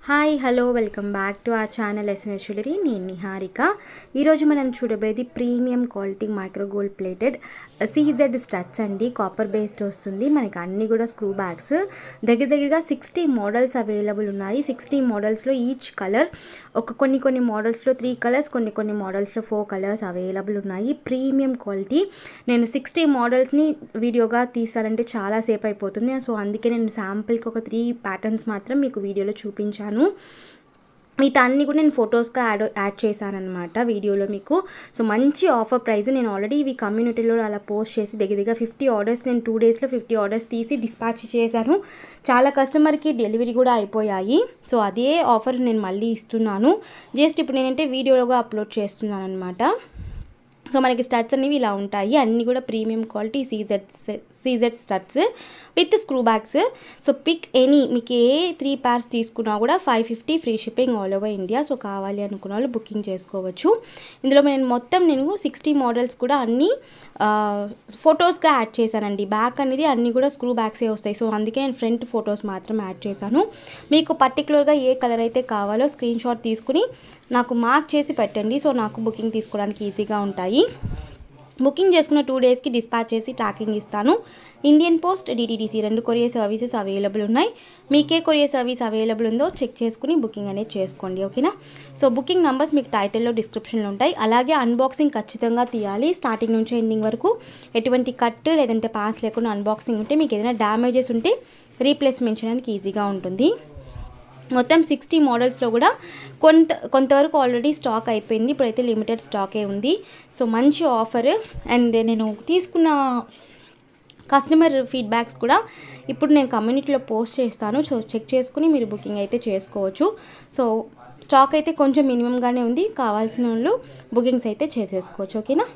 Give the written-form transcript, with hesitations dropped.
Hi hello welcome back to our channel SNS jewellery. నేను నిహారిక. ఈరోజు మనం చూడబోయేది premium quality micro gold plated CZ studs అండి. Copper based వస్తుంది. మనకి అన్నీ కూడా స్క్రూ బ్యాగ్స్. దగ్గరగా 60 మోడల్స్ అవైలబుల్ ఉన్నాయి. 60 మోడల్స్లో ఈచ్ కలర్ కొన్ని మోడల్స్లో 3 కలర్స్, కొన్ని మోడల్స్లో 4 కలర్స్ అవైలబుల్ ఉన్నాయి. Premium quality. నేను 60 మోడల్స్ని వీడియోగా తీసానంటే చాలా సేపు అయిపోతుంది. సో అందుకే నేను శాంపుల్కి ఒక 3 ప్యాటర్న్స్ మాత్రం మీకు వీడియోలో చూపించాను. వీటన్ని కూడా నేను ఫొటోస్గా యాడ్ చేశాను అనమాట వీడియోలో మీకు. సో మంచి ఆఫర్ ప్రైస్. నేను ఆల్రెడీ ఇవి కమ్యూనిటీలో అలా పోస్ట్ చేసి దగ్గర 50 ఆర్డర్స్ నేను 2 డేస్లో 50 ఆర్డర్స్ తీసి డిస్పాచ్ చేశాను. చాలా కస్టమర్కి డెలివరీ కూడా అయిపోయాయి. సో అదే ఆఫర్ నేను మళ్ళీ ఇస్తున్నాను. జస్ట్ ఇప్పుడు నేనంటే వీడియోగా అప్లోడ్ చేస్తున్నాను అనమాట. సో మనకి స్టడ్స్ అనేవి ఇలా ఉంటాయి. అన్నీ కూడా premium quality CZ studs with screw backs. So pick any, మీకు ఏ 3 pairs తీసుకున్నా కూడా 550 free shipping all over India. So కావాలి అనుకున్న వాళ్ళు బుకింగ్ చేసుకోవచ్చు. ఇందులో నేను 60 మోడల్స్ కూడా అన్నీ ఫొటోస్గా యాడ్ చేశానండి. బ్యాక్ అనేది అన్నీ కూడా స్క్రూ బ్యాగ్సే వస్తాయి. సో అందుకే నేను ఫ్రంట్ ఫొటోస్ మాత్రం యాడ్ చేశాను. మీకు పర్టికులర్గా ఏ కలర్ అయితే కావాలో స్క్రీన్ షాట్ తీసుకుని నాకు మార్క్ చేసి పెట్టండి. సో నాకు బుకింగ్ తీసుకోవడానికి ఈజీగా ఉంటాయి. బుకింగ్ చేసుకున్న 2 డేస్కి డిస్పాచ్ చేసి ట్రాకింగ్ ఇస్తాను. Indian post, DTDC 2 courier services available ఉన్నాయి. మీకే కొరియర్ సర్వీస్ అవైలబుల్ ఉందో చెక్ చేసుకుని బుకింగ్ అనేది చేసుకోండి. ఓకేనా? సో బుకింగ్ నంబర్స్ మీకు టైటిల్లో డిస్క్రిప్షన్లో ఉంటాయి. అలాగే అన్బాక్సింగ్ ఖచ్చితంగా తీయాలి. స్టార్టింగ్ నుంచి ఎండింగ్ వరకు ఎటువంటి కట్ లేదంటే పాస్ లేకుండా అన్బాక్సింగ్ ఉంటే మీకు ఏదైనా డ్యామేజెస్ ఉంటే రీప్లేస్మెంట్ చేయడానికి ఈజీగా ఉంటుంది. మొత్తం 60 మోడల్స్లో కూడా కొంతవరకు ఆల్రెడీ స్టాక్ అయిపోయింది. ఇప్పుడైతే లిమిటెడ్ స్టాకే ఉంది. సో మంచి ఆఫర్. అండ్ నేను తీసుకున్న కస్టమర్ ఫీడ్బ్యాక్స్ కూడా ఇప్పుడు నేను కమ్యూనిటీలో పోస్ట్ చేస్తాను. సో చెక్ చేసుకుని మీరు బుకింగ్ అయితే చేసుకోవచ్చు. సో స్టాక్ అయితే కొంచెం మినిమంగానే ఉంది. కావాల్సిన వాళ్ళు బుకింగ్స్ అయితే చేసేసుకోవచ్చు. ఓకేనా?